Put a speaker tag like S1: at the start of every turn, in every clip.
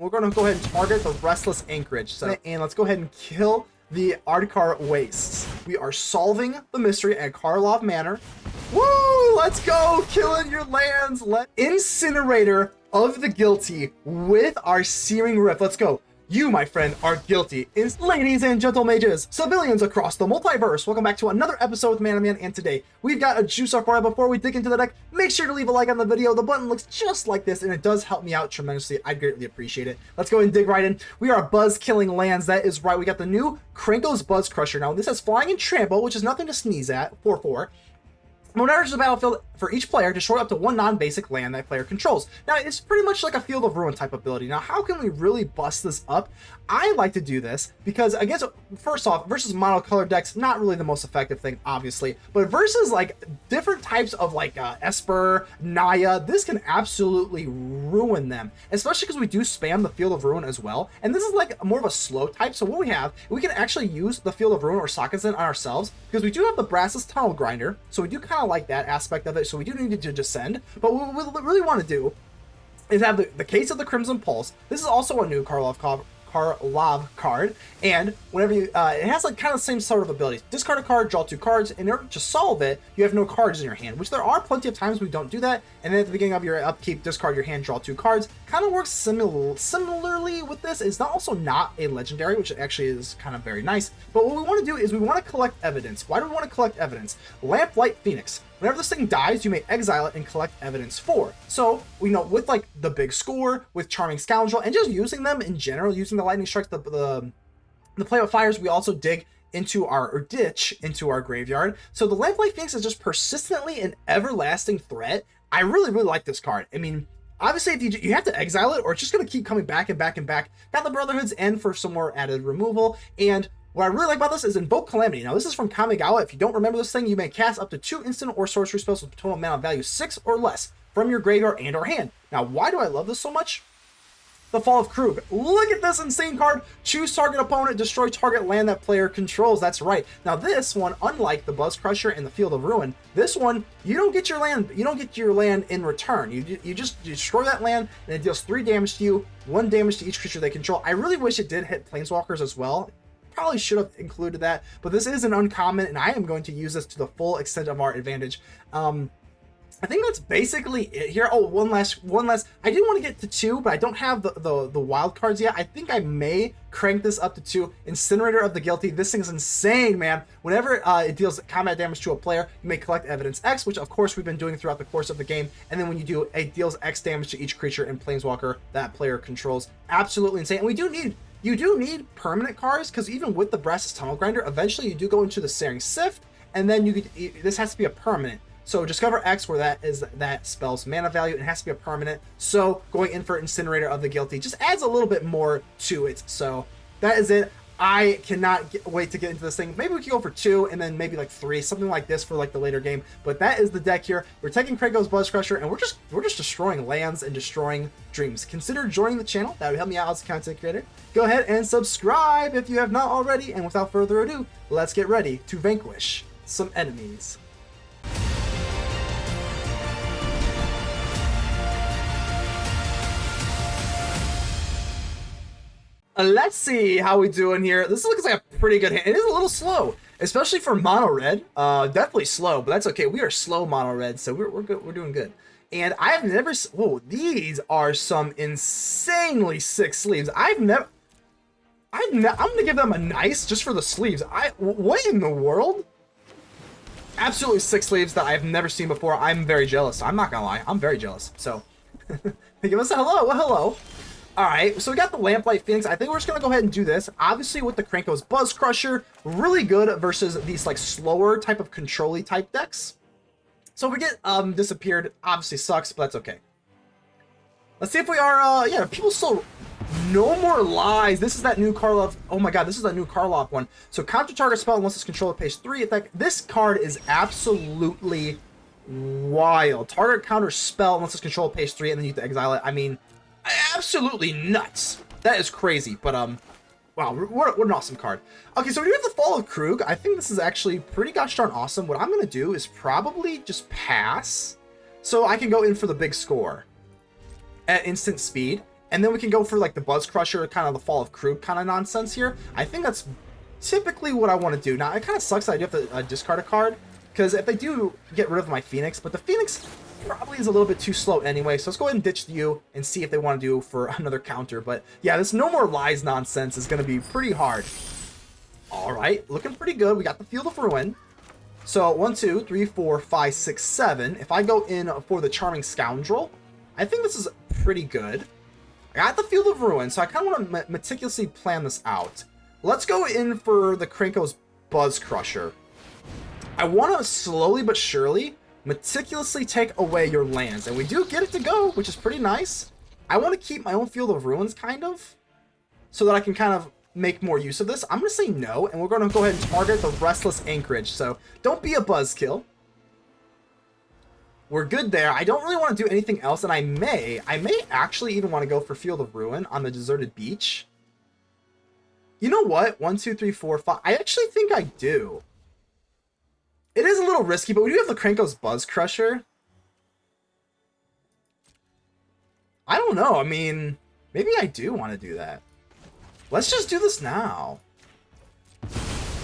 S1: we're going to go ahead and target the Restless Anchorage. So, and let's go ahead and kill the Ardkar Wastes. We are solving the mystery at Karlov Manor. Woo! Let's go! Killing your lands! Incinerator of the Guilty with our Searing Rift. Let's go. You, my friend, are guilty. Ladies and gentle mages, civilians across the multiverse, welcome back to another episode with Man, and today we've got a juicer for you. Before we dig into the deck, make sure to leave a like on the video. The button looks just like this, and it does help me out tremendously. I'd greatly appreciate it. Let's go ahead and dig right in. We are buzz-killing lands. That is right. We got the new Krenko's Buzzcrusher. Now, this has Flying and Trample, which is nothing to sneeze at, 4/4. When it enters the battlefield, for each player, destroy up to one non-basic land that player controls. Now, it's pretty much like a Field of Ruin type ability. Now, how can we really bust this up? I like to do this because, against, first off, versus monocolored decks, not really the most effective thing, obviously. But versus, like, different types of, like, Esper, Naya, this can absolutely ruin them. Especially because we do spam the Field of Ruin as well. And this is, like, more of a slow type. So what we have, we can actually use the Field of Ruin or Sokenzan on ourselves because we do have the Brass's Tunnel Grinder. So we do kind of like that aspect of it. So we do need to descend, but what we really want to do is have the Case of the Crimson Pulse. This is also a new Karlov card, and whenever you it has like kind of the same sort of abilities. Discard a card, draw 2 cards. In order to solve it, you have no cards in your hand, which there are plenty of times we don't do that. And then at the beginning of your upkeep, discard your hand, draw 2 cards. Kind of works similarly with this. It's also not a legendary, which actually is kind of very nice. But what we want to do is we want to collect evidence. Why do we want to collect evidence? Lamplight Phoenix. Whenever this thing dies, you may exile it and collect evidence for. So, you know, with like the big score, with Charming Scoundrel, and just using them in general, using the lightning strikes, the play with fires, we also dig into or ditch into our graveyard. So the Lamplight Phoenix is just persistently an everlasting threat. I really like this card. I mean, obviously, if you have to exile it, or it's just going to keep coming back and back and back. Got the Brotherhood's End for some more added removal, and what I really like about this is Invoke Calamity. Now, this is from Kamigawa. If you don't remember this thing, you may cast up to 2 instant or sorcery spells with total mana value 6 or less from your graveyard and or hand. Now, why do I love this so much? The Fall of Kroog. Look at this insane card. Choose target opponent, destroy target land that player controls. That's right. Now, this one, unlike the Buzzcrusher and the Field of Ruin, this one, you don't get your land. You don't get your land in return. You just destroy that land, and it deals 3 damage to you, 1 damage to each creature they control. I really wish it did hit Planeswalkers as well. Probably should have included that, but this is an uncommon, and I am going to use this to the full extent of our advantage. I think that's basically it here. Oh, one last. I did want to get to 2, but I don't have the wild cards yet. I think I may crank this up to 2. Incinerator of the Guilty. This thing's insane, man. Whenever it deals combat damage to a player, you may collect evidence X, which of course we've been doing throughout the course of the game. And then when you do, it deals X damage to each creature and planeswalker that player controls. Absolutely insane. And you do need permanent cards, because even with the Brass's Tunnel Grinder, eventually you do go into the Searing Sift, and then this has to be a permanent. So Discover X, where that spell's mana value, it has to be a permanent. So going in for Incinerator of the Guilty just adds a little bit more to it. So that is it. I cannot wait to get into this thing. Maybe we can go for 2 and then maybe like 3, something like this for like the later game. But that is the deck here. We're taking Krenko's Buzzcrusher, and we're just destroying lands and destroying dreams. Consider joining the channel. That would help me out as a content creator. Go ahead and subscribe if you have not already. And without further ado, let's get ready to vanquish some enemies. Let's see how we doing here. This looks like a pretty good hand. It is a little slow, especially for mono red. Definitely slow, but that's okay. We are slow mono red, so we're good. We're doing good. And I have never. Whoa, these are some insanely sick sleeves. I'm gonna give them a nice just for the sleeves. What in the world? Absolutely sick sleeves that I've never seen before. I'm very jealous. I'm not gonna lie. I'm very jealous. So give us a hello. Well, hello. Alright, so we got the Lamplight Phoenix. I think we're just going to go ahead and do this. Obviously, with the Krenko's Buzzcrusher, really good versus these like slower type of control-y type decks. So if we get disappeared, obviously sucks, but that's okay. Let's see if we are, yeah, people still... No more lies. This is that new Karlov. Oh my god, this is that new Karlov one. So counter target spell unless it's controlled at page 3. This card is absolutely wild. Target counter spell unless it's controlled at page 3, and then you have to exile it. I mean... absolutely nuts. That is crazy, but wow, what an awesome card. Okay, so we do have the Fall of Kroog. I think this is actually pretty gosh darn awesome. What I'm gonna do is probably just pass, so I can go in for the big score at instant speed. And then we can go for like the Buzzcrusher, kind of the Fall of Kroog kind of nonsense here. I think that's typically what I want to do. Now, it kind of sucks that I do have to discard a card, because if they do get rid of my Phoenix, but the Phoenix probably is a little bit too slow anyway, so let's go ahead and ditch you and see if they want to do for another counter. But yeah, this No More Lies nonsense is going to be pretty hard. All right, looking pretty good. We got the Field of Ruin. So 1, 2, 3, 4, 5, 6, 7. If I go in for the Charming Scoundrel, I think this is pretty good. I got the Field of Ruin, so I kind of want to meticulously plan this out. Let's go in for the Krenko's Buzzcrusher. I want to slowly but surely meticulously take away your lands, and we do get it to go, which is pretty nice. I want to keep my own Field of Ruins, kind of, so that I can kind of make more use of this. I'm going to say no, and we're going to go ahead and target the Restless Anchorage, so don't be a buzzkill. We're good there. I don't really want to do anything else, and I may actually even want to go for Field of Ruin on the Deserted Beach. You know what? 1, 2, 3, 4, 5. I actually think I do. It is a little risky, but we do have the Krenko's Buzzcrusher. I don't know. I mean, maybe I do want to do that. Let's just do this now.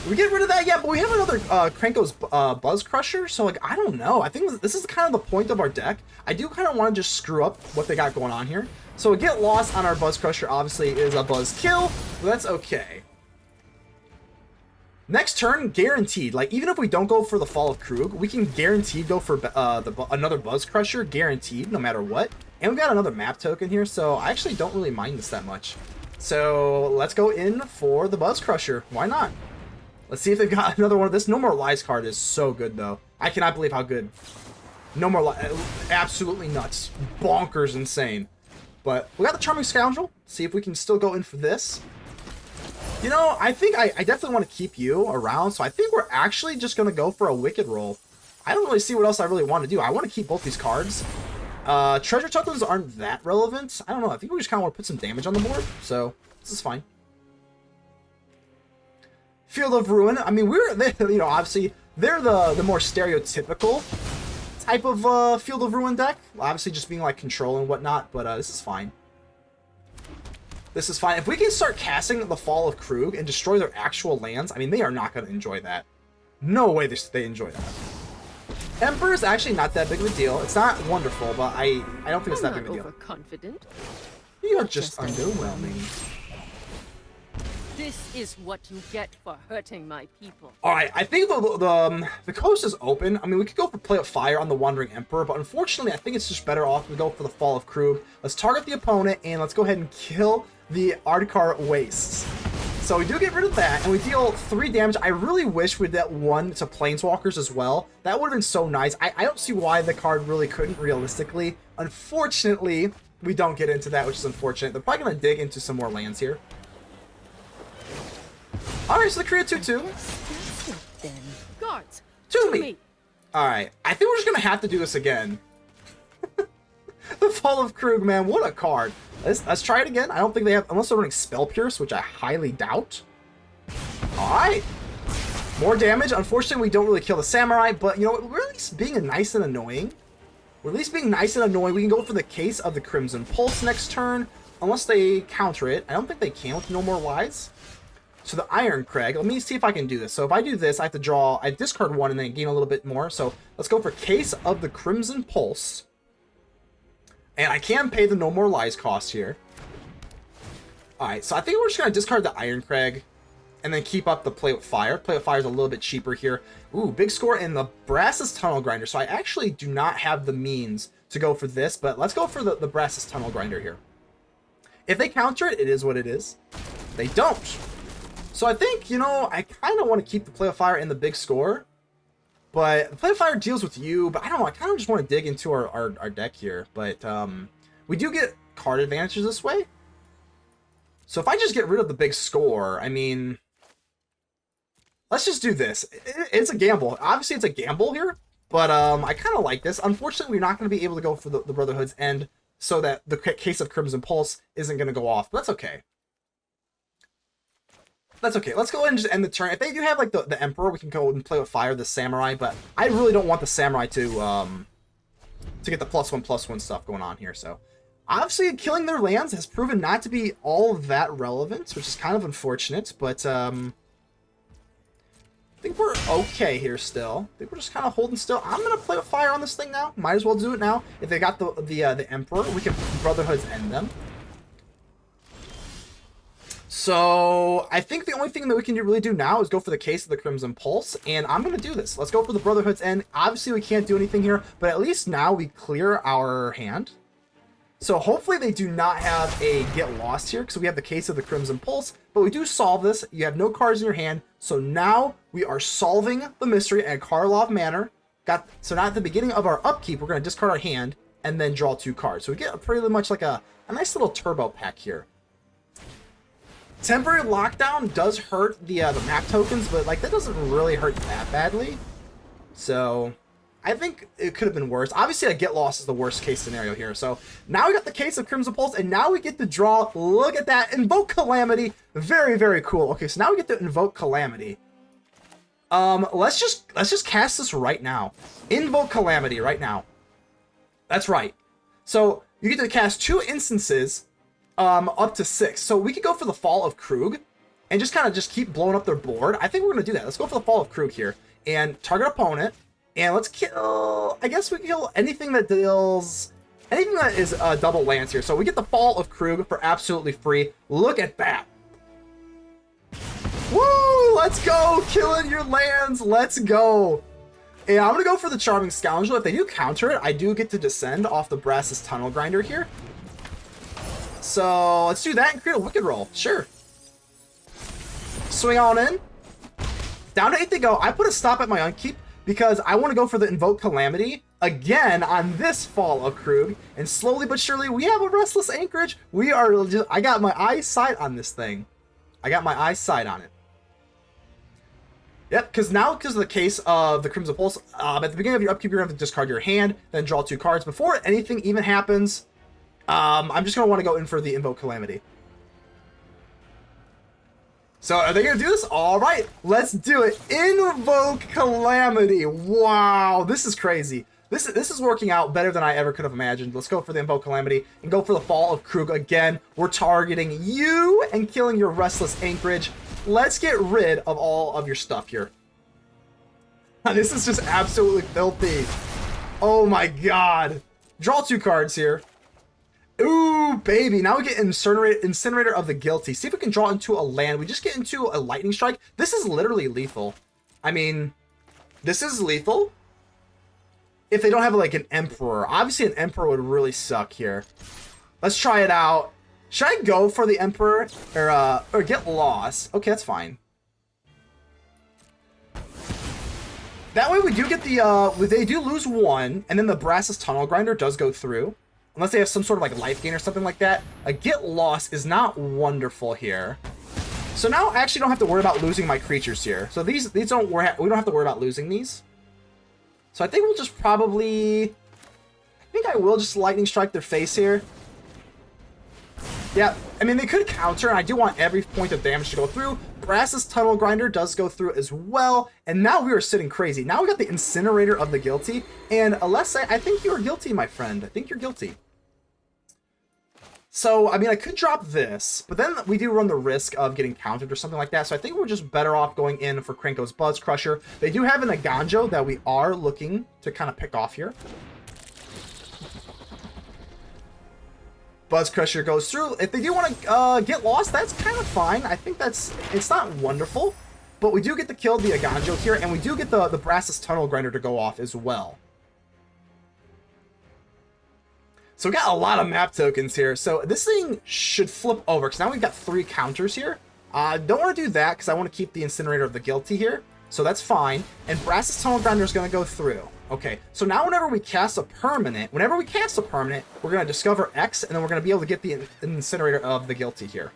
S1: We get rid of that, yeah, but we have another Krenko's Buzzcrusher, so, like, I don't know. I think this is kind of the point of our deck. I do kind of want to just screw up what they got going on here. So a get lost on our Buzzcrusher, obviously, is a Buzzkill, but that's okay. Next turn, guaranteed. Like, even if we don't go for the Fall of Kroog, we can guaranteed go for another Buzzcrusher, guaranteed, no matter what. And we've got another map token here, so I actually don't really mind this that much. So let's go in for the Buzzcrusher. Why not? Let's see if they've got another one of this. No More Lies card is so good, though. I cannot believe how good. No More Lies. Absolutely nuts. Bonkers insane. But we got the Charming Scoundrel. See if we can still go in for this. You know, I think I definitely want to keep you around, so I think we're actually just going to go for a Wicked roll. I don't really see what else I really want to do. I want to keep both these cards. Treasure tokens aren't that relevant. I don't know. I think we just kind of want to put some damage on the board, so this is fine. Field of Ruin. I mean, you know, obviously, they're the more stereotypical type of Field of Ruin deck. Obviously, just being like control and whatnot, but this is fine. This is fine. If we can start casting the Fall of Kroog and destroy their actual lands, I mean, they are not going to enjoy that. No way they enjoy that. Emperor is actually not that big of a deal. It's not wonderful, but I don't think it's that big of a deal.
S2: Overconfident.
S1: You're just underwhelming.
S2: This is what you get for hurting my people.
S1: Alright, I think the coast is open. I mean, we could go for Play of Fire on the Wandering Emperor, but unfortunately, I think it's just better off we go for the Fall of Kroog. Let's target the opponent, and let's go ahead and kill the Ardkar Wastes. So we do get rid of that, and we deal 3 damage. I really wish we did 1 to Planeswalkers as well. That would have been so nice. I don't see why the card really couldn't realistically. Unfortunately, we don't get into that, which is unfortunate. They're probably going to dig into some more lands here. Alright, so they create 2/2.
S2: Guards,
S1: To me. Alright, I think we're just going to have to do this again. The Fall of Kroog, man, what a card. Let's try it again. I don't think they have, unless they're running Spell Pierce, which I highly doubt. Alright. More damage. Unfortunately, we don't really kill the Samurai, but, you know, we're at least being nice and annoying. We're at least being nice and annoying. We can go for the Case of the Crimson Pulse next turn, unless they counter it. I don't think they can with No More Lies. So the Irencrag, let me see if I can do this. So if I do this, I have to draw, I discard 1 and then gain a little bit more. So let's go for Case of the Crimson Pulse. And I can pay the No More Lies cost here. Alright, so I think we're just going to discard the Irencrag and then keep up the Play with Fire. Play with Fire is a little bit cheaper here. Ooh, big score in the Brass's Tunnel Grinder. So I actually do not have the means to go for this, but let's go for the Brass's Tunnel Grinder here. If they counter it, it is what it is. They don't. So I think, you know, I kind of want to keep the Play of Fire in the big score. But the Play of Fire deals with you, but I don't know, I kind of just want to dig into our deck here. But we do get card advantages this way. So if I just get rid of the big score, I mean, let's just do this. It's a gamble. Obviously, it's a gamble here, but I kind of like this. Unfortunately, we're not going to be able to go for the Brotherhood's end, so that the Case of Crimson Pulse isn't going to go off. But that's okay. That's okay. Let's go ahead and just end the turn. If they do have like the Emperor, we can go and Play with Fire, the Samurai, but I really don't want the Samurai to get the +1/+1 stuff going on here. So Obviously, killing their lands has proven not to be all that relevant, which is kind of unfortunate, but I think we're okay here still. I think we're just kind of holding still. I'm going to play with fire on this thing now. Might as well do it now. If they got the Emperor, we can Brotherhoods end them. So I think the only thing that we can really do now is go for the Case of the Crimson Pulse, and I'm going to do this. Let's go for the Brotherhood's end. Obviously, we can't do anything here, but at least now we clear our hand. So hopefully they do not have a get lost here, because we have the Case of the Crimson Pulse, but we do solve this. You have no cards in your hand, so now we are solving the mystery at Karlov Manor. So now at the beginning of our upkeep, we're going to discard our hand and then draw 2 cards. So we get pretty much like a nice little turbo pack here. Temporary lockdown does hurt the map tokens, but like that doesn't really hurt that badly. So I think it could have been worse. Obviously, a get lost is the worst case scenario here. So now we got the Case of Crimson Pulse, and now we get to draw. Look at that, Invoke Calamity. Very, very cool. Okay, so now we get to Invoke Calamity. Let's just cast this right now. Invoke Calamity right now. That's right. So you get to cast 2 instances. Up to 6. So we could go for the Fall of Kroog and just keep blowing up their board. I think we're going to do that. Let's go for the Fall of Kroog here and target opponent. And let's kill, I guess we can kill anything that deals, anything that is double lands here. So we get the Fall of Kroog for absolutely free. Look at that. Woo! Let's go! Killing your lands. Let's go. And I'm going to go for the Charming Scoundrel. If they do counter it, I do get to descend off the Brass's Tunnel Grinder here. So let's do that and create a Wicked Roll. Sure. Swing on in. Down to 8 to go. I put a stop at my upkeep because I want to go for the Invoke Calamity again on this Fall of Kroog. And slowly but surely, we have a Restless Anchorage. We are just, I got my eyesight on this thing. I got my eyesight on it. Yep, because of the Case of the Crimson Pulse, at the beginning of your upkeep, you're going to have to discard your hand, then draw 2 cards. Before anything even happens, I'm just going to want to go in for the Invoke Calamity. So are they going to do this? All right, let's do it. Invoke Calamity. Wow, this is crazy. This is working out better than I ever could have imagined. Let's go for the Invoke Calamity and go for the Fall of Kroog again. We're targeting you and killing your Restless Anchorage. Let's get rid of all of your stuff here. This is just absolutely filthy. Oh my god. Draw 2 cards here. Ooh, baby. Now we get Incinerator of the Guilty. See if we can draw into a land. We just get into a Lightning Strike. This is literally lethal. I mean, this is lethal. If they don't have like an Emperor. Obviously an Emperor would really suck here. Let's try it out. Should I go for the Emperor or get lost? Okay, that's fine. That way we do get the, they do lose 1, and then the Brass's Tunnel Grinder does go through. Unless they have some sort of like life gain or something like that. A get lost is not wonderful here. So now I actually don't have to worry about losing my creatures here. So these don't, we don't have to worry about losing these. So I think we'll just probably, I think I will just Lightning Strike their face here. Yeah, I mean, they could counter, and I do want every point of damage to go through. Brass's Tunnel Grinder does go through as well, and now we are sitting crazy. Now we got the Incinerator of the Guilty, and Alessa, I think you're guilty, my friend. I think you're guilty. So, I mean, I could drop this, but then we do run the risk of getting countered or something like that, so I think we're just better off going in for Krenko's Buzzcrusher. They do have an Aganjo that we are looking to kind of pick off here. Buzzcrusher goes through. If they do want to get lost, that's kind of fine. I think it's not wonderful, but we do get to kill the Aganjo here, and we do get the Brass's Tunnel Grinder to go off as well. So we got a lot of map tokens here. So this thing should flip over, because now we've got 3 counters here. Don't want to do that, because I want to keep the Incinerator of the Guilty here. So that's fine. And Brass's Tunnel Grinder is going to go through. Okay, so now whenever we cast a permanent, we're going to discover X, and then we're going to be able to get the Incinerator of the Guilty here.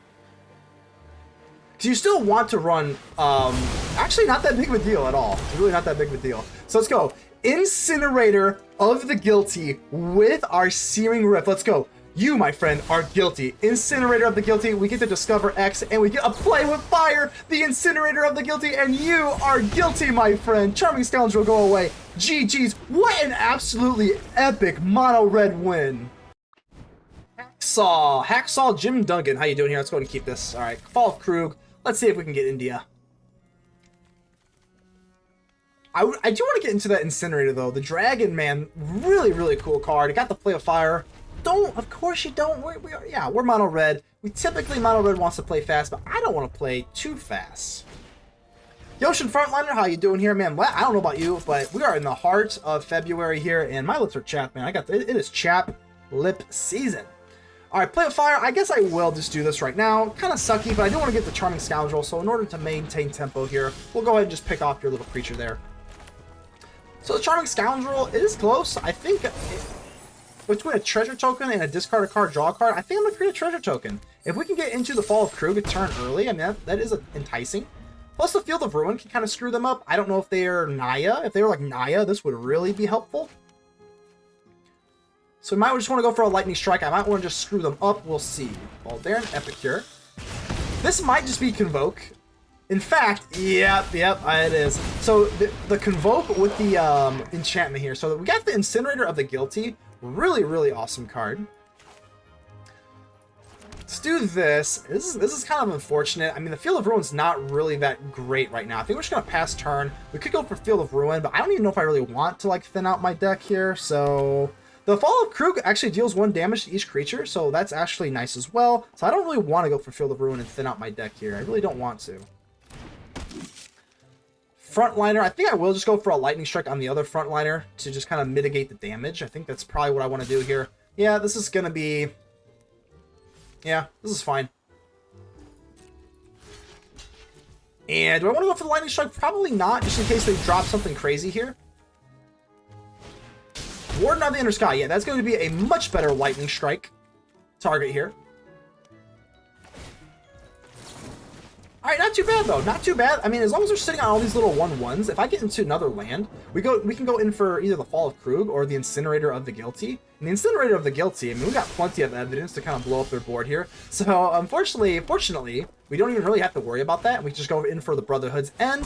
S1: Because you still want to run, actually not that big of a deal at all. It's really not that big of a deal. So let's go. Incinerator of the Guilty with our Searing Rift. Let's go. You, my friend, are guilty. Incinerator of the Guilty. We get to discover X, and we get a play with fire. The Incinerator of the Guilty, and you are guilty, my friend. Charming Scoundrel, go away. GG's. What an absolutely epic mono red win. Hacksaw Jim Duggan. How you doing here? Let's go ahead and keep this. All right, Fall of Kroog. Let's see if we can get India. I do want to get into that Incinerator, though. The Dragon, man, really, really cool card. It got the Play of Fire. Of course you don't. We're mono red. We typically, mono red wants to play fast, but I don't want to play too fast. Yoshin Frontliner, how you doing here, man? Well, I don't know about you, but we are in the heart of February here, and my lips are chapped, man. It is chap lip season. All right, Play of Fire. I guess I will just do this right now. Kind of sucky, but I do want to get the Charming Scoundrel, so in order to maintain tempo here, we'll go ahead and just pick off your little creature there. So the Charming Scoundrel is close. I think between a treasure token and a discard a card, draw a card, I think I'm going to create a treasure token. If we can get into the Fall of Kroog a turn early, I mean, that is enticing. Plus, the Field of Ruin can kind of screw them up. I don't know if they're Naya. If they were like Naya, this would really be helpful. So we might just want to go for a Lightning Strike. I might want to just screw them up. We'll see. Well, they're an Epicure. This might just be Convoke. In fact, yep, it is. So the Convoke with the enchantment here. So we got the Incinerator of the Guilty. Really, really awesome card. Let's do this. This is kind of unfortunate. I mean, the Field of Ruin's not really that great right now. I think we're just going to pass turn. We could go for Field of Ruin, but I don't even know if I really want to, like, thin out my deck here. So the Fall of Kroog actually deals 1 damage to each creature, so that's actually nice as well. So I don't really want to go for Field of Ruin and thin out my deck here. I really don't want to. Frontliner, I think I will just go for a Lightning Strike on the other Frontliner to just kind of mitigate the damage. I think that's probably what I want to do here. Yeah, this is going to be... Yeah, this is fine. And do I want to go for the Lightning Strike? Probably not, just in case they drop something crazy here. Warden of the Inner Sky. Yeah, that's going to be a much better Lightning Strike target here. Alright, not too bad, though. Not too bad. I mean, as long as they're sitting on all these little 1/1s, if I get into another land, we can go in for either the Fall of Kroog or the Incinerator of the Guilty. And the Incinerator of the Guilty, I mean, we got plenty of evidence to kind of blow up their board here. So, fortunately, we don't even really have to worry about that. We just go in for the Brotherhood's End,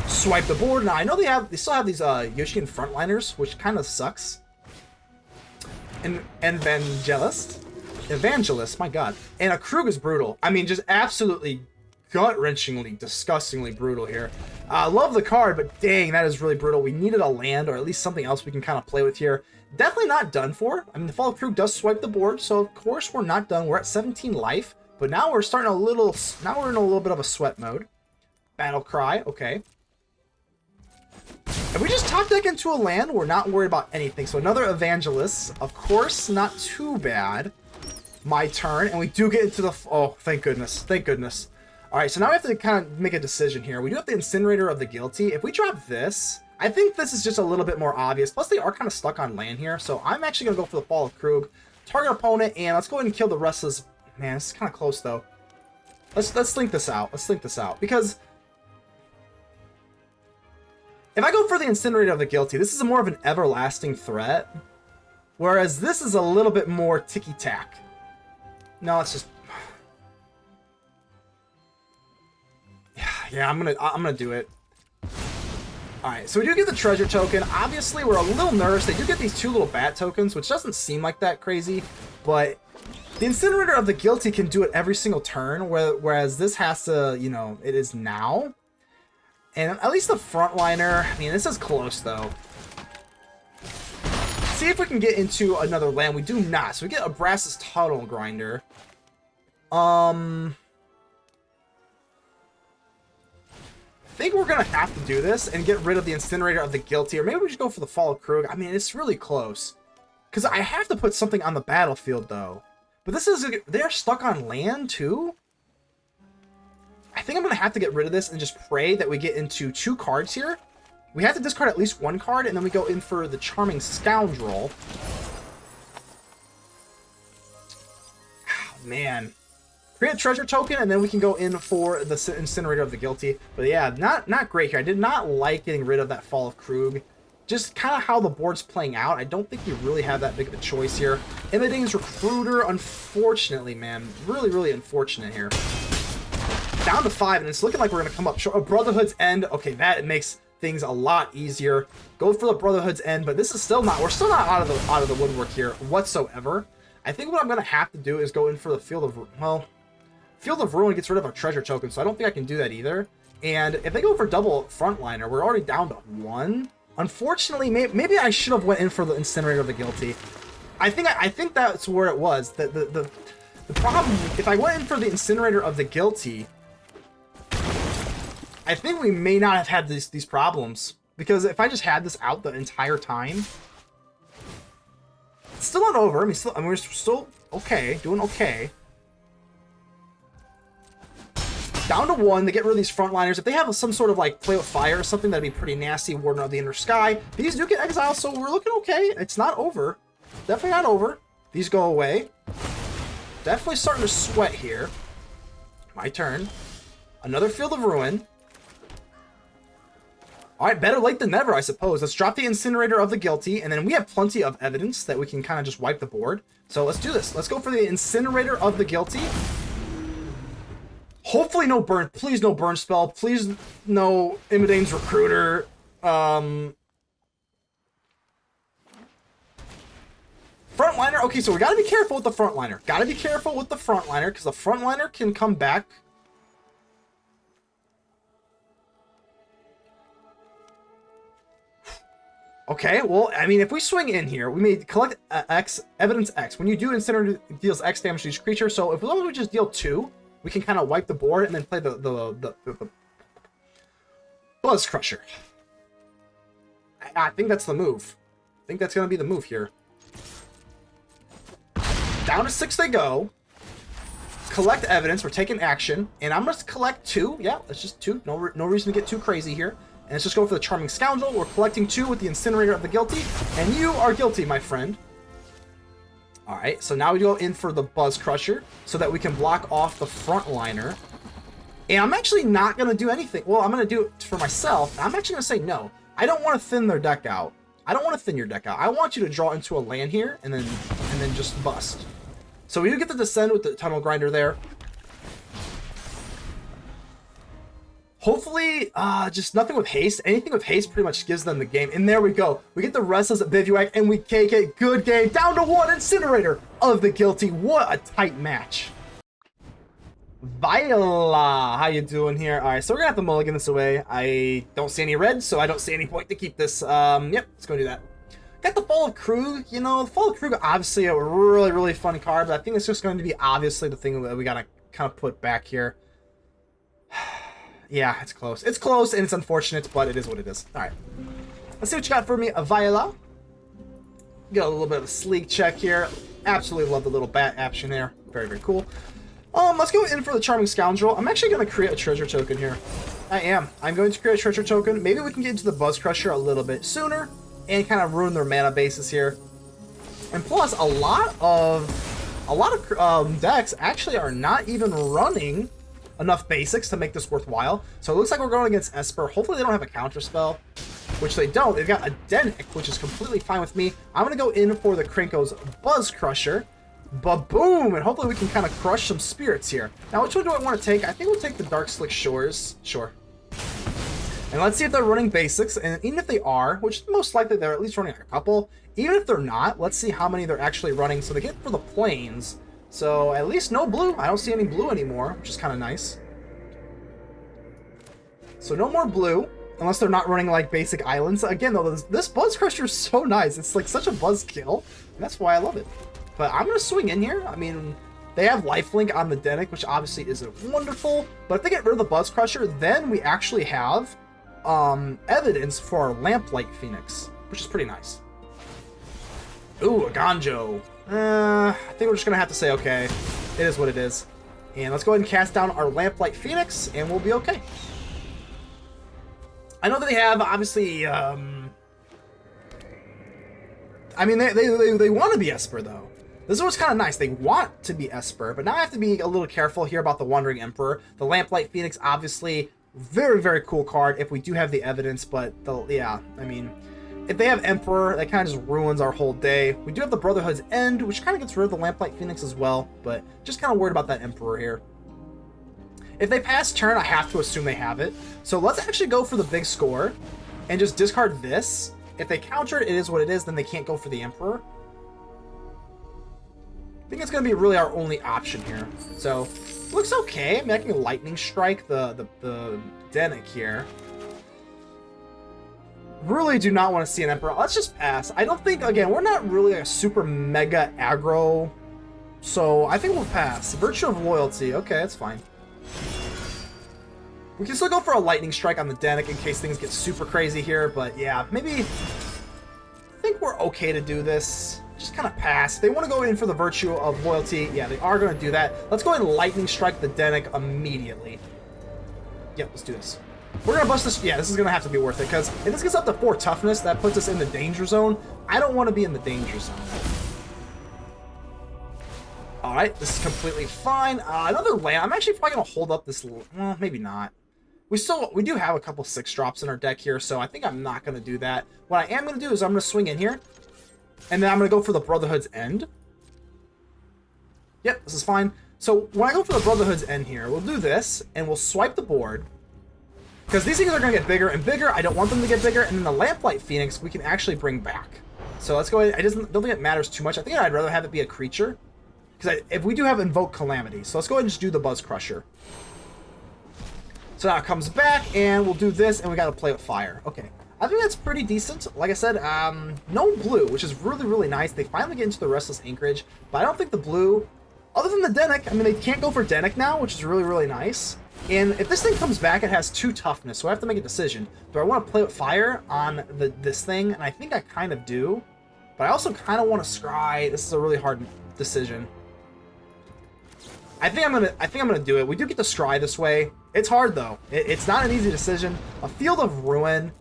S1: swipe the board. Now, I know they still have these Yoshin Frontliners, which kind of sucks. And Evangelist, my god. And a Kroog is brutal. I mean, just absolutely gut-wrenchingly, disgustingly brutal here. I love the card, but dang, that is really brutal. We needed a land, or at least something else we can kind of play with here. Definitely not done for. I mean, the Fall of Kroog does swipe the board, so of course we're not done. We're at 17 life, but now we're starting now we're in a little bit of a sweat mode. Battle Cry, okay. If we just top deck into a land, we're not worried about anything. So another Evangelist, of course, not too bad. My turn, and we do get into the... Oh, thank goodness, thank goodness. All right, so now we have to kind of make a decision here. We do have the Incinerator of the Guilty. If we drop this, I think this is just a little bit more obvious. Plus, they are kind of stuck on land here, so I'm actually going to go for the Fall of Kroog. Target opponent, and let's go ahead and kill the rest of this. Man, this is kind of close, though. Let's think this out. Let's think this out. Because if I go for the Incinerator of the Guilty, this is more of an everlasting threat, whereas this is a little bit more ticky-tack. No, it's just... Yeah, I'm gonna do it. Alright, so we do get the treasure token. Obviously, we're a little nervous. They do get these 2 little bat tokens, which doesn't seem like that crazy, but the Incinerator of the Guilty can do it every single turn, whereas this has to, you know, it is now. And at least the Frontliner, I mean, this is close, though. See if we can get into another land. We do not. So we get Abraxas Tunnel Grinder. I think we're going to have to do this and get rid of the Incinerator of the Guilty, or maybe we just go for the Fall of Kroog. I mean, it's really close. Because I have to put something on the battlefield, though. But this is... They're stuck on land, too? I think I'm going to have to get rid of this and just pray that we get into 2 cards here. We have to discard at least 1 card, and then we go in for the Charming Scoundrel. Oh, man. Create a treasure token, and then we can go in for the Incinerator of the Guilty. But yeah, not great here. I did not like getting rid of that Fall of Kroog. Just kind of how the board's playing out. I don't think you really have that big of a choice here. Imitating's Recruiter, unfortunately, man. Really, really unfortunate here. Down to 5, and it's looking like we're going to come up short. Brotherhood's End. Okay, that makes things a lot easier. Go for the Brotherhood's End, but this is still not... We're still not out of the woodwork here whatsoever. I think what I'm going to have to do is go in for the Field of... Well, Field of Ruin gets rid of our treasure token, so I don't think I can do that either. And if they go for double frontliner, we're already down to 1. Unfortunately, maybe I should have went in for the Incinerator of the Guilty. I think that's where it was. The problem, if I went in for the Incinerator of the Guilty, I think we may not have had these problems. Because if I just had this out the entire time, it's still not over. I mean, we're still okay, doing okay. Down to 1 to get rid of these frontliners. If they have some sort of like play with fire or something, that'd be pretty nasty. Warden of the Inner Sky. These do get exiled, so we're looking okay. It's not over. Definitely not over. These go away. Definitely starting to sweat here. My turn. Another Field of Ruin. Alright, better late than never, I suppose. Let's drop the Incinerator of the Guilty, and then we have plenty of evidence that we can kind of just wipe the board. So let's do this. Let's go for the Incinerator of the Guilty. Hopefully no burn. Please no burn spell. Please no Imidane's Recruiter. Frontliner. Okay, so we gotta be careful with the frontliner. Gotta be careful with the frontliner, because the frontliner can come back. Okay, well, I mean, if we swing in here, we may collect X, evidence X. When you do, Incinerator deals X damage to each creature. So as long as we just deal 2, we can kind of wipe the board and then play the Buzzcrusher. I think that's the move. I think that's going to be the move here. Down to 6 they go. Collect evidence. We're taking action. And I'm going to collect 2. Yeah, it's just 2. No reason to get too crazy here. And let's just go for the Charming Scoundrel. We're collecting 2 with the Incinerator of the Guilty. And you are guilty, my friend. Alright, so now we go in for the Buzzcrusher so that we can block off the frontliner. And I'm actually not going to do anything. Well, I'm going to do it for myself. I'm actually going to say no. I don't want to thin their deck out. I don't want to thin your deck out. I want you to draw into a land here and then just bust. So we do get to descend with the Tunnel Grinder there. Hopefully, just nothing with haste. Anything with haste pretty much gives them the game. And there we go. We get the Restless Bivouac, and we KK. Good game. Down to 1 Incinerator of the Guilty. What a tight match. Viola, how you doing here? All right, so we're going to have to mulligan this away. I don't see any red, so I don't see any point to keep this. Yep, let's go do that. Got the Fall of Kroog. You know, the Fall of Kroog, obviously a really, really fun card, but I think it's just going to be obviously the thing that we got to kind of put back here. Yeah, it's close. It's close, and it's unfortunate, but it is what it is. All right. Let's see what you got for me, Viola. Got a little bit of a sleek check here. Absolutely love the little bat action there. Very, very cool. Let's go in for the Charming Scoundrel. I'm actually going to create a treasure token here. I am. I'm going to create a treasure token. Maybe we can get into the Buzzcrusher a little bit sooner and kind of ruin their mana bases here. And plus, a lot of decks actually are not even running enough basics to make this worthwhile. So it looks like we're going against Esper. Hopefully they don't have a counter spell, which they don't. They've got a Denic, which is completely fine with me. I'm going to go in for the Krenko's Buzzcrusher. Ba-boom! And hopefully we can kind of crush some spirits here. Now, which one do I want to take? I think we'll take the Dark Slick Shores. Sure. And let's see if they're running basics. And even if they are, which most likely they're at least running a couple. Even if they're not, let's see how many they're actually running. So they get for the plains. So at least no blue. I don't see any blue anymore, which is kind of nice. So no more blue, unless they're not running like basic islands. Again, though, this Buzzcrusher is so nice. It's like such a buzzkill, and that's why I love it. But I'm going to swing in here. I mean, they have lifelink on the Denic, which obviously isn't wonderful. But if they get rid of the Buzzcrusher, then we actually have evidence for our Lamplight Phoenix, which is pretty nice. Ooh, a Ganjo. I think we're just going to have to say, okay, it is what it is. And let's go ahead and cast down our Lamplight Phoenix, and we'll be okay. I know that they have, obviously, I mean, they want to be Esper, though. This is what's kind of nice. They want to be Esper, but now I have to be a little careful here about the Wandering Emperor. The Lamplight Phoenix, obviously, very, very cool card if we do have the evidence, but, yeah, I mean, if they have Emperor, that kind of just ruins our whole day. We do have the Brotherhood's End, which kind of gets rid of the Lamplight Phoenix as well, but just kind of worried about that Emperor here. If they pass turn, I have to assume they have it. So let's actually go for the big score and just discard this. If they counter it, it is what it is, then they can't go for the Emperor. I think it's going to be really our only option here. So, looks okay. I mean, I can lightning strike the Dennick here. Really do not want to see an Emperor. Let's just pass. I don't think, again, we're not really a super mega aggro. So, I think we'll pass. Virtue of Loyalty. Okay, that's fine. We can still go for a lightning strike on the Dennick in case things get super crazy here. But yeah, maybe... I think we're okay to do this. Just kind of pass. If they want to go in for the Virtue of Loyalty, yeah, they are going to do that. Let's go ahead and lightning strike the Dennick immediately. Yep, let's do this. We're going to bust this. Yeah, this is going to have to be worth it, because if this gets up to 4 toughness, that puts us in the danger zone. I don't want to be in the danger zone. Alright, this is completely fine. Another land. I'm actually probably going to hold up this... Well, maybe not. We do have a couple 6-drops in our deck here, so I think I'm not going to do that. What I am going to do is I'm going to swing in here, and then I'm going to go for the Brotherhood's End. Yep, this is fine. So when I go for the Brotherhood's End here, we'll do this, and we'll swipe the board, because these things are going to get bigger and bigger. I don't want them to get bigger, and then the Lamplight Phoenix we can actually bring back. So let's go ahead. I don't think it matters too much. I think I'd rather have it be a creature, because if we do have Invoke Calamity, so let's go ahead and just do the Buzzcrusher. So now it comes back, and we'll do this, and we got to play with fire. Okay. I think that's pretty decent. Like I said, no blue, which is really, really nice. They finally get into the Restless Anchorage, but I don't think the blue, other than the Dennick, I mean, they can't go for Dennick now, which is really, really nice. And if this thing comes back, it has 2 toughness, so I have to make a decision. Do I want to play with fire on this thing? And I think I kind of do, but I also kind of want to scry. This is a really hard decision. I think I'm gonna do it. We do get to scry this way. It's hard though. It's not an easy decision. A Field of Ruin.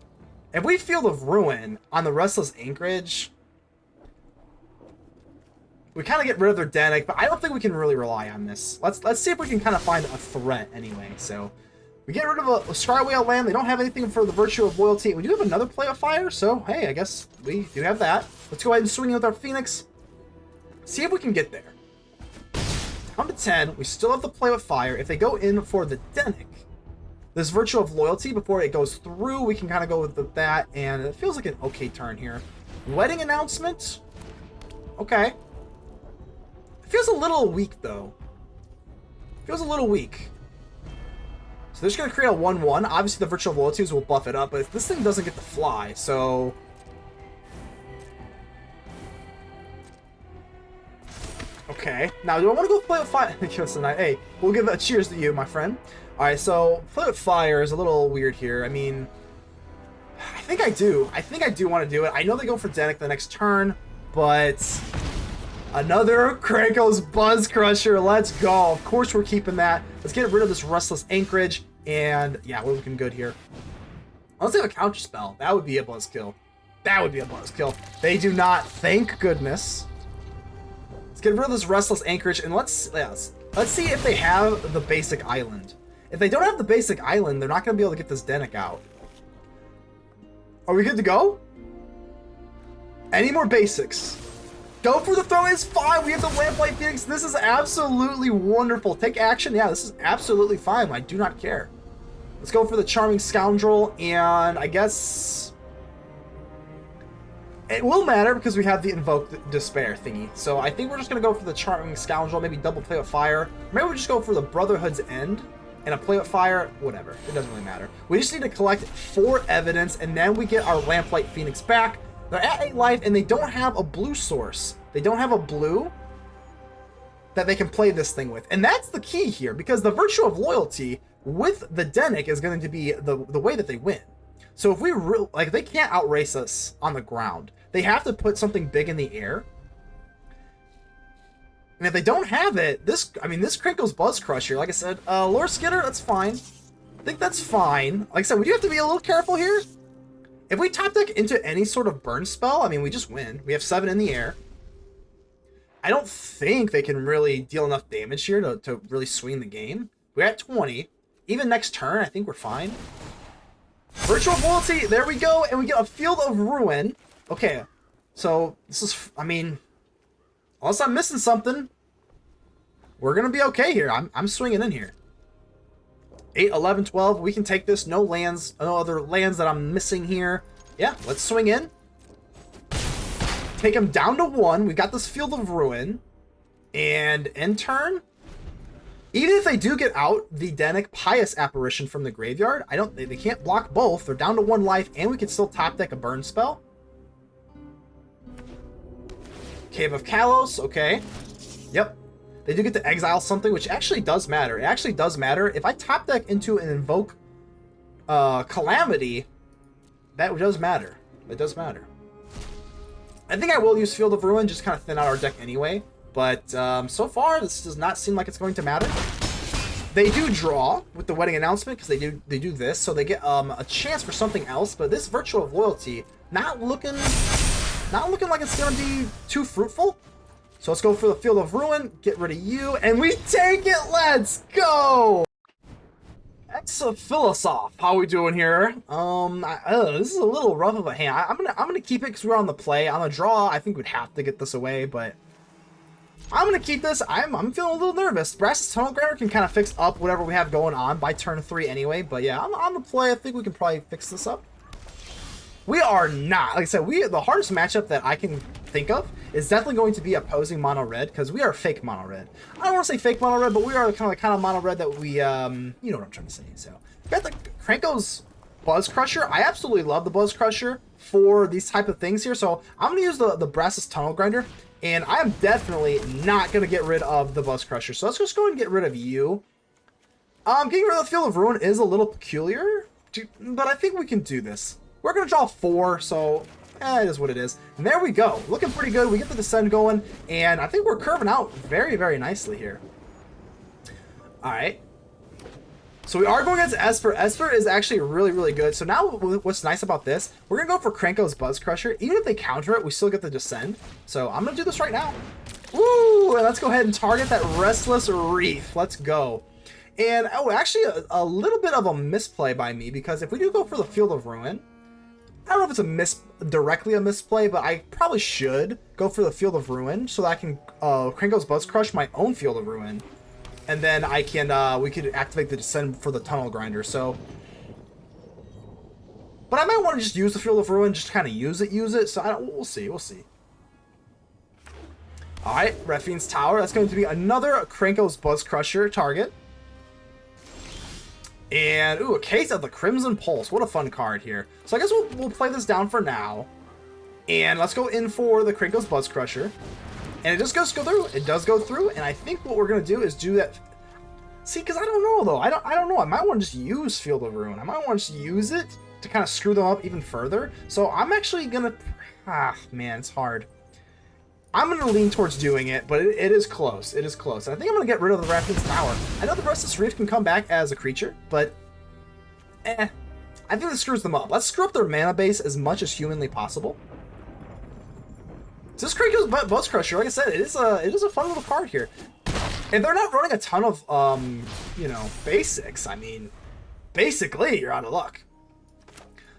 S1: If we Field of Ruin on the Restless Anchorage, we kind of get rid of their Dennick, but I don't think we can really rely on this. Let's see if we can kind of find a threat anyway. So we get rid of a Scry Whale land. They don't have anything for the Virtue of Loyalty. We do have another play of fire, so hey, I guess we do have that. Let's go ahead and swing with our Phoenix. See if we can get there. Down to 10, we still have to play with fire. If they go in for the Dennick, this Virtue of Loyalty, before it goes through, we can kind of go with that, and it feels like an okay turn here. Wedding Announcement? Okay. It feels a little weak, though. Feels a little weak. So they're just going to create a 1-1. Obviously, the Virtue of Loyalties will buff it up, but this thing doesn't get to fly, so... Okay, now do I want to go play with fire? Hey, we'll give a cheers to you, my friend. Alright, so play with fire is a little weird here. I mean, I think I do. I think I do want to do it. I know they go for Dennick the next turn, but another Krenko's Buzzcrusher. Let's go. Of course we're keeping that. Let's get rid of this Restless Anchorage, and yeah, we're looking good here. Let's have a counter spell. That would be a Buzzkill. That would be a Buzzkill. They do not, thank goodness. Let's get rid of this Restless Anchorage, and let's see if they have the basic island. If they don't have the basic island, they're not going to be able to get this Dennick out. Are we good to go? Any more basics? Go for the throw is fine. We have the Lamplight Phoenix. This is absolutely wonderful. Take action. Yeah, this is absolutely fine. I do not care. Let's go for the Charming Scoundrel, and I guess... it will matter because we have the Invoke Despair thingy. So I think we're just going to go for the Charming Scoundrel, maybe double play with fire. Maybe we'll just go for the Brotherhood's End and a play with fire. Whatever. It doesn't really matter. We just need to collect 4 evidence, and then we get our Lamplight Phoenix back. They're at 8 life, and they don't have a blue source. They don't have a blue that they can play this thing with. And that's the key here, because the Virtue of Loyalty with the Dennick is going to be the way that they win. So if we they can't outrace us on the ground. They have to put something big in the air. And if they don't have it, this Krenko's Buzzcrusher, like I said, Lore Skitter, that's fine. I think that's fine. Like I said, we do have to be a little careful here. If we top deck into any sort of burn spell, I mean, we just win. We have 7 in the air. I don't think they can really deal enough damage here to really swing the game. We're at 20. Even next turn, I think we're fine. Virtue of Loyalty, there we go, and we get a Field of Ruin. Okay, so this is, I mean, unless I'm missing something, we're going to be okay here. I'm swinging in here. 8, 11, 12, we can take this. No lands, no other lands that I'm missing here. Yeah, let's swing in. Take him down to 1. We got this Field of Ruin. And in turn, even if they do get out the Denic Pious Apparition from the graveyard, they can't block both. They're down to 1 life, and we can still top deck a burn spell. Cave of Kalos, okay. Yep. They do get to exile something, which actually does matter. It actually does matter. If I top deck into an Invoke Calamity, that does matter. It does matter. I think I will use Field of Ruin, just kind of thin out our deck anyway. But so far, this does not seem like it's going to matter. They do draw with the Wedding Announcement, because they do this, so they get a chance for something else. But this Virtue of Loyalty, not looking like it's going to be too fruitful. So let's go for the Field of Ruin, get rid of you, and we take it! Let's go! Exophilosoph, how we doing here? This is a little rough of a hand. I'm gonna keep it because we're on the play. On the draw, I think we'd have to get this away, but I'm gonna keep this. I'm feeling a little nervous. Brass's Tunnel Grinder can kind of fix up whatever we have going on by turn 3 anyway, but yeah, on the play, I think we can probably fix this up. We are not, like I said, the hardest matchup that I can think of is definitely going to be opposing mono red, because we are fake mono red. I don't want to say fake mono red, but we are kind of mono red that we, you know what I'm trying to say. So, we got the Krenko's Buzzcrusher. I absolutely love the Buzzcrusher for these type of things here. So, I'm going to use the Brass's Tunnel Grinder, and I am definitely not going to get rid of the Buzzcrusher. So, let's just go ahead and get rid of you. Getting rid of the Field of Ruin is a little peculiar, but I think we can do this. We're going to draw 4, so it is what it is. And there we go. Looking pretty good. We get the Descend going, and I think we're curving out very, very nicely here. All right. So we are going against Esper. Esper is actually really, really good. So now what's nice about this, we're going to go for Krenko's Buzzcrusher. Even if they counter it, we still get the Descend. So I'm going to do this right now. Woo! And let's go ahead and target that Restless Reef. Let's go. And, oh, actually a little bit of a misplay by me, because if we do go for the Field of Ruin, I don't know if it's directly a misplay, but I probably should go for the Field of Ruin so that I can Krenko's Buzzcrush my own Field of Ruin, and then I can we could activate the Descend for the Tunnel Grinder. So, but I might want to just use the Field of Ruin, just kind of use it. So we'll see. All right, Refine's Tower. That's going to be another Krenko's Buzzcrusher target. And, ooh, a case of the Crimson Pulse. What a fun card here. So I guess we'll play this down for now. And let's go in for the Krenko's Buzzcrusher. And it just goes go through. It does go through. And I think what we're going to do is do that. See, because I don't know, though. I don't know. I might want to just use Field of Ruin. I might want to just use it to kind of screw them up even further. So I'm actually going to... man, it's hard. I'm going to lean towards doing it, but it is close. It is close. And I think I'm going to get rid of the Refine's Tower. I know the Restless Reef can come back as a creature, but I think this screws them up. Let's screw up their mana base as much as humanly possible. So this Krenko's Buzzcrusher, like I said, it is a fun little card here. And they're not running a ton of, you know, basics. I mean, basically, you're out of luck.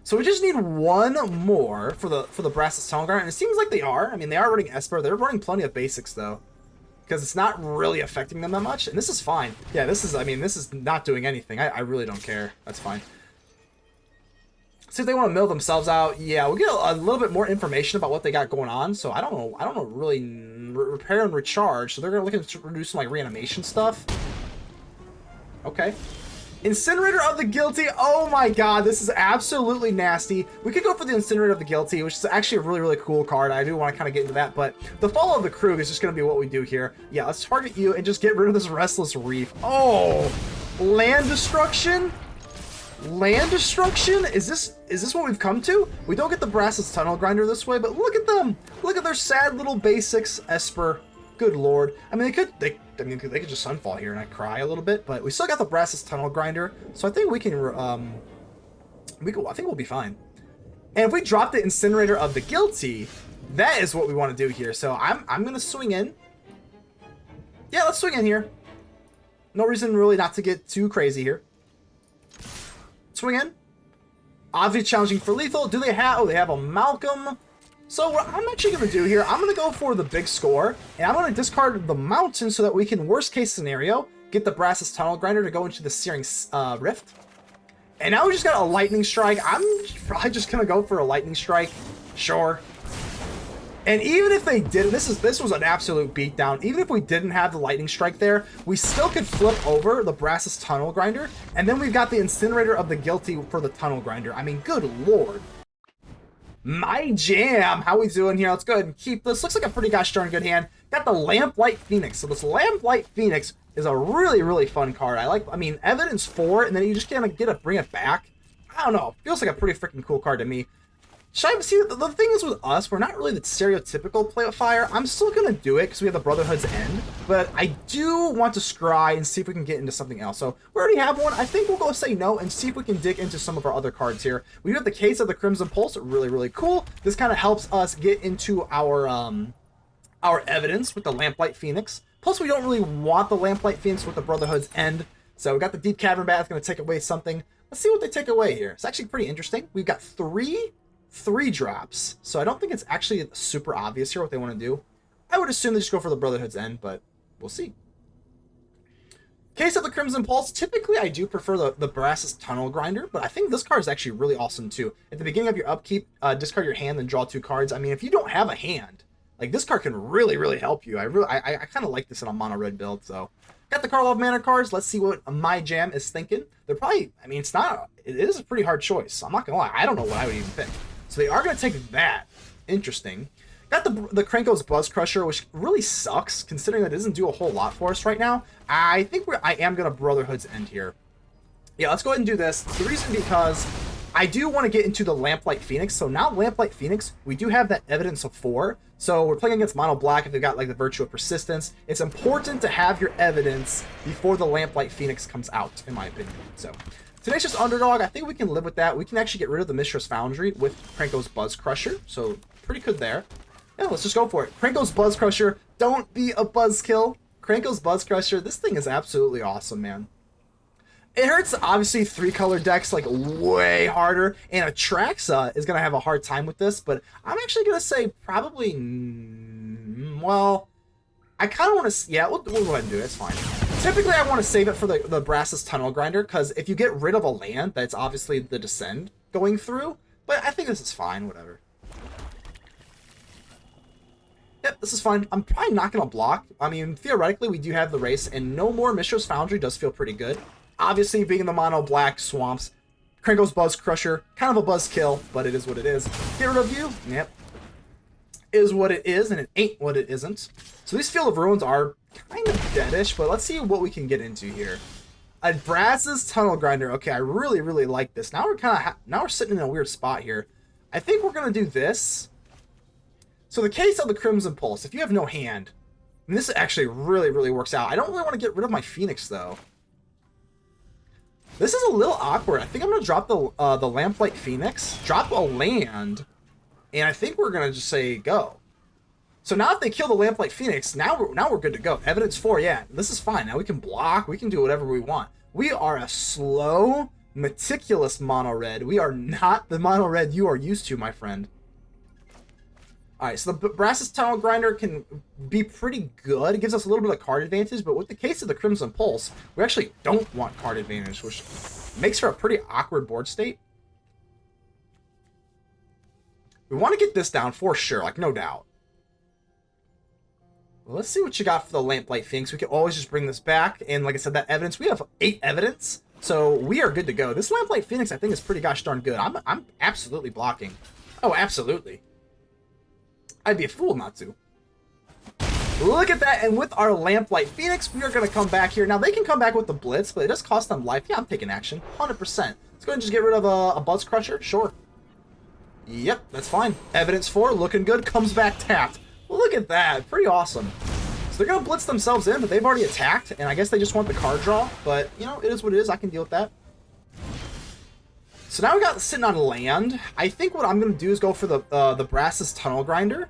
S1: So we just need one more for the Brass's Tunnel Grinder, and it seems like they are. I mean, they are running Esper. They're running plenty of basics, though, because it's not really affecting them that much, and this is fine. Yeah, this is not doing anything. I really don't care. That's fine. See if they want to mill themselves out. Yeah, we'll get a little bit more information about what they got going on. So I don't know really repair and recharge. So they're going to look to reduce some like reanimation stuff. Okay. Incinerator of the Guilty. Oh my god, this is absolutely nasty. We could go for the Incinerator of the Guilty, which is actually a really, really cool card. I do want to kind of get into that, but the Fall of the Kroog is just going to be what we do here. Yeah, let's target you and just get rid of this Restless Reef. Oh, land destruction? Land destruction? Is this what we've come to? We don't get the Brass's Tunnel Grinder this way, but look at them. Look at their sad little basics, Esper. Good lord. I mean, they could just Sunfall here and I cry a little bit, but we still got the Brass's Tunnel Grinder, so I think we can, I think we'll be fine. And if we drop the Incinerator of the Guilty, that is what we want to do here. So I'm gonna swing in. Yeah, let's swing in here. No reason really not to get too crazy here. Swing in. Obviously challenging for lethal. Do they have? Oh, they have a Malcolm. So what I'm actually going to do here, I'm going to go for the big score, and I'm going to discard the Mountain so that we can, worst case scenario, get the Brass's Tunnel Grinder to go into the Searing Rift. And now we just got a Lightning Strike. I'm probably just going to go for a Lightning Strike. Sure. And even if they didn't, this was an absolute beatdown. Even if we didn't have the lightning strike there, we still could flip over the Brass's Tunnel Grinder, and then we've got the Incinerator of the Guilty for the Tunnel Grinder. I mean, good lord. My jam. How we doing here? Let's go ahead and keep this. Looks like a pretty gosh darn good hand. Got the Lamplight Phoenix. So this Lamplight Phoenix is a really, really fun card. I mean, Evidence 4, and then you just kind of get to bring it back. I don't know. Feels like a pretty freaking cool card to me. Should I see, the thing is with us, we're not really the stereotypical play with fire. I'm still going to do it because we have the Brotherhood's End, but I do want to scry and see if we can get into something else. So we already have one. I think we'll go say no and see if we can dig into some of our other cards here. We have the Case of the Crimson Pulse, really, really cool. This kind of helps us get into our evidence with the Lamplight Phoenix. Plus, we don't really want the Lamplight Phoenix with the Brotherhood's End. So we got the Deep Cavern Bat that's going to take away something. Let's see what they take away here. It's actually pretty interesting. We've got three drops, so I don't think it's actually super obvious here what they want to do. I would assume they just go for the Brotherhood's End, but we'll see. Case of the Crimson Pulse. Typically, I do prefer the Brass's Tunnel Grinder, but I think this card is actually really awesome too. At the beginning of your upkeep, discard your hand and draw 2 cards. I mean, if you don't have a hand, like this card can really, really help you. I kind of like this in a mono red build. So got the Karlov Manor cards. Let's see what my jam is thinking. They're probably, I mean, it is a pretty hard choice. I'm not gonna lie, I don't know what I would even pick. So they are going to take that. Interesting. Got the Krenko's Buzzcrusher, which really sucks, considering that it doesn't do a whole lot for us right now. I think I am going to Brotherhood's End here. Yeah, let's go ahead and do this. The reason because I do want to get into the Lamplight Phoenix. So now Lamplight Phoenix, we do have that Evidence of 4. So we're playing against Mono Black if they've got like the Virtue of Persistence. It's important to have your evidence before the Lamplight Phoenix comes out, in my opinion. So Tenacious Underdog, I think we can live with that. We can actually get rid of the Mistress Foundry with Krenko's Buzzcrusher, so pretty good there. Yeah, let's just go for it. Krenko's Buzzcrusher, don't be a buzzkill. Krenko's Buzzcrusher, this thing is absolutely awesome, man. It hurts, obviously, 3-color decks, like, way harder, and Atraxa is going to have a hard time with this, but I'm actually going to say probably, well, I kind of want to, yeah, we'll go ahead and do it, it's fine. Typically, I want to save it for the Brass's Tunnel Grinder, because if you get rid of a land, that's obviously the Descend going through, but I think this is fine, whatever. Yep, this is fine. I'm probably not going to block. I mean, theoretically, we do have the race, and no more Mistress Foundry does feel pretty good. Obviously, being in the mono black swamps, Krenko's Buzzcrusher, kind of a buzzkill, but it is what it is. Get rid of you? Yep. Is what it is, and it ain't what it isn't. So these Field of Ruins are kind of deadish, but let's see what we can get into here. A Brass's Tunnel Grinder. Okay, I really, really like this. Now we're now we're sitting in a weird spot here. I think we're gonna do this. So the Case of the Crimson Pulse. If you have no hand, and this actually really, really works out. I don't really want to get rid of my Phoenix though. This is a little awkward. I think I'm gonna drop the Lamplight Phoenix, drop a land, and I think we're gonna just say go. So now if they kill the Lamplight Phoenix, now we're good to go. Evidence 4, yeah, this is fine. Now we can block, we can do whatever we want. We are a slow, meticulous mono red. We are not the mono red you are used to, my friend. Alright, so the Brass's Tunnel Grinder can be pretty good. It gives us a little bit of card advantage, but with the Case of the Crimson Pulse, we actually don't want card advantage, which makes for a pretty awkward board state. We want to get this down for sure, like no doubt. Well, let's see what you got for the Lamplight Phoenix. We can always just bring this back, and like I said, that evidence, we have 8 evidence, so we are good to go. This Lamplight Phoenix, I think, is pretty gosh darn good. I'm absolutely blocking. Oh, absolutely. I'd be a fool not to. Look at that, and with our Lamplight Phoenix, we are going to come back here. Now, they can come back with the Blitz, but it does cost them life. Yeah, I'm taking action, 100%. Let's go ahead and just get rid of a Buzzcrusher. Sure. Yep, that's fine. Evidence 4, looking good, comes back tapped. Look at that, pretty awesome. So they're going to Blitz themselves in, but they've already attacked, and I guess they just want the card draw. But, you know, it is what it is. I can deal with that. So now we got sitting on land. I think what I'm going to do is go for the Brass's Tunnel Grinder.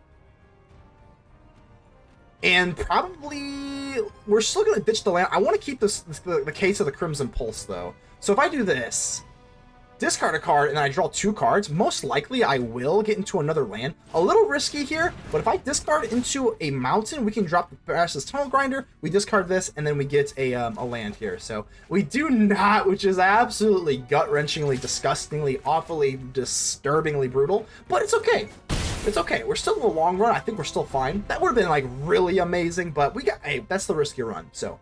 S1: And probably, we're still going to ditch the land. I want to keep the Case of the Crimson Pulse, though. So if I do this, discard a card, and I draw 2 cards, most likely I will get into another land. A little risky here, but if I discard into a mountain, we can drop the Brass's Tunnel Grinder, we discard this, and then we get a land here. So we do not, which is absolutely gut-wrenchingly, disgustingly, awfully, disturbingly brutal, but it's okay. It's okay. We're still in the long run. I think we're still fine. That would have been like really amazing, but we got, hey, that's the risky run. So,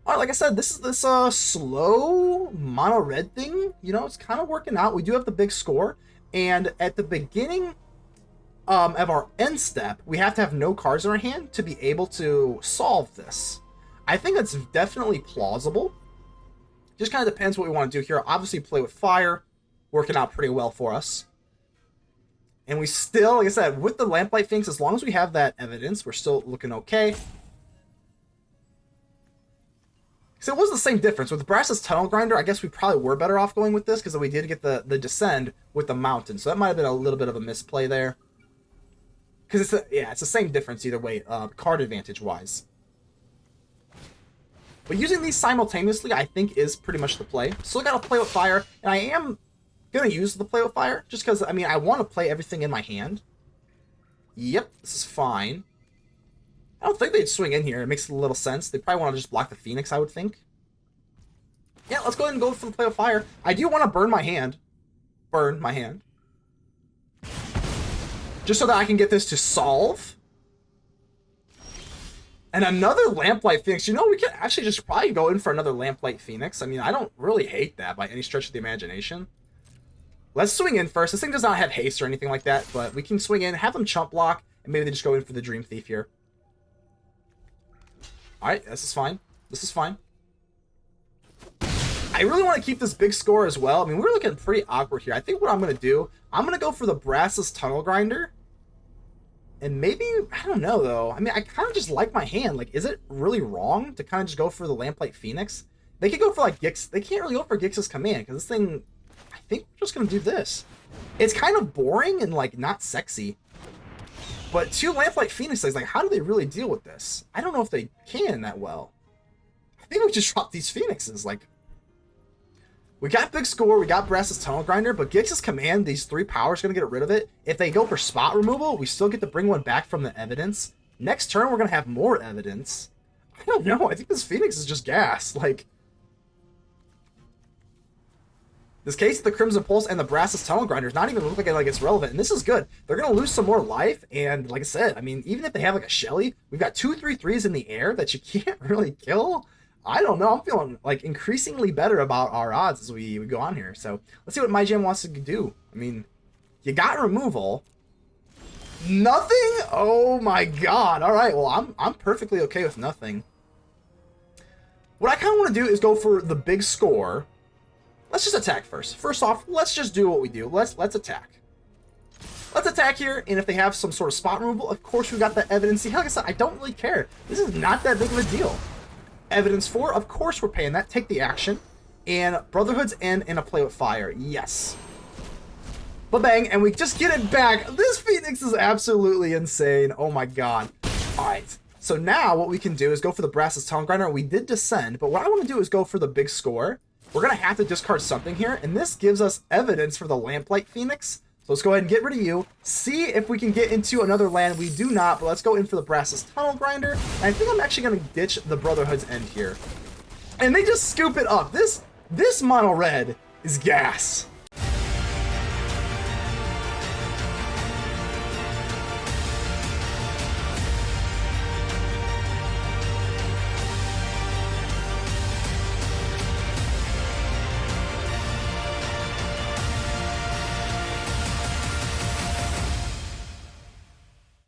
S1: all right, like I said, this is this slow mono red thing. You know, it's kind of working out. We do have the big score, and at the beginning of our end step, we have to have no cards in our hand to be able to solve this. I think that's definitely plausible. Just kind of depends what we want to do here. Obviously, play with fire, working out pretty well for us. And we still, like I said, with the Lamplight Phoenix, as long as we have that evidence, we're still looking okay. So it was the same difference. With the Brass's Tunnel Grinder, I guess we probably were better off going with this, because we did get the Descend with the Mountain. So that might have been a little bit of a misplay there. Because it's the same difference either way, card advantage-wise. But using these simultaneously, I think, is pretty much the play. Still got to play with fire, and I am going to use the play with fire, just because, I mean, I want to play everything in my hand. Yep, this is fine. I don't think they'd swing in here. It makes a little sense. They probably want to just block the Phoenix, I would think. Yeah, let's go ahead and go for the play with fire. I do want to burn my hand. Burn my hand. Just so that I can get this to solve. And another Lamplight Phoenix. You know, we could actually just probably go in for another Lamplight Phoenix. I mean, I don't really hate that by any stretch of the imagination. Let's swing in first. This thing does not have haste or anything like that, but we can swing in, have them chump block, and maybe they just go in for the Dream Thief here. Alright, this is fine. This is fine. I really want to keep this big score as well. I mean, we're looking pretty awkward here. I think what I'm going to do, I'm going to go for the Brass's Tunnel Grinder. And maybe, I don't know, though. I mean, I kind of just like my hand. Like, is it really wrong to kind of just go for the Lamplight Phoenix? They could go for, like, Gix. They can't really go for Gix's Command, because this thing, I think we're just going to do this. It's kind of boring and, like, not sexy. But two Lamplight Phoenixes, like, how do they really deal with this? I don't know if they can that well. I think we just drop these Phoenixes, like... We got big score, we got Brass's Tunnel Grinder, but Gix's Command, these 3 powers, going to get rid of it. If they go for spot removal, we still get to bring one back from the evidence. Next turn, we're going to have more evidence. I don't know, I think this Phoenix is just gas. Like, this case, the Crimson Pulse and the Brass's Tunnel Grinder is not even looking like it's relevant, and this is good. They're going to lose some more life, and like I said, I mean, even if they have like a Shelly, we've got 2 3/3s in the air that you can't really kill. I don't know. I'm feeling like increasingly better about our odds as we go on here. So let's see what my jam wants to do. I mean, you got removal. Nothing? Oh my god. All right. Well, I'm perfectly okay with nothing. What I kind of want to do is go for the big score. Let's just attack first. First off, let's just do what we do. Let's attack. Let's attack here, and if they have some sort of spot removal, of course we've got that evidence. See, like I said, I don't really care. This is not that big of a deal. Evidence 4, of course we're paying that. Take the action. And Brotherhood's end and a play with fire. Yes. Ba-bang, and we just get it back. This Phoenix is absolutely insane. Oh my god. Alright, so now what we can do is go for the Brass's Tunnel Grinder. We did Descend, but what I want to do is go for the big score. We're going to have to discard something here, and this gives us evidence for the Lamplight Phoenix. So let's go ahead and get rid of you. See if we can get into another land. We do not, but let's go in for the Brass's Tunnel Grinder. And I think I'm actually going to ditch the Brotherhood's end here. And they just scoop it up. This mono red is gas.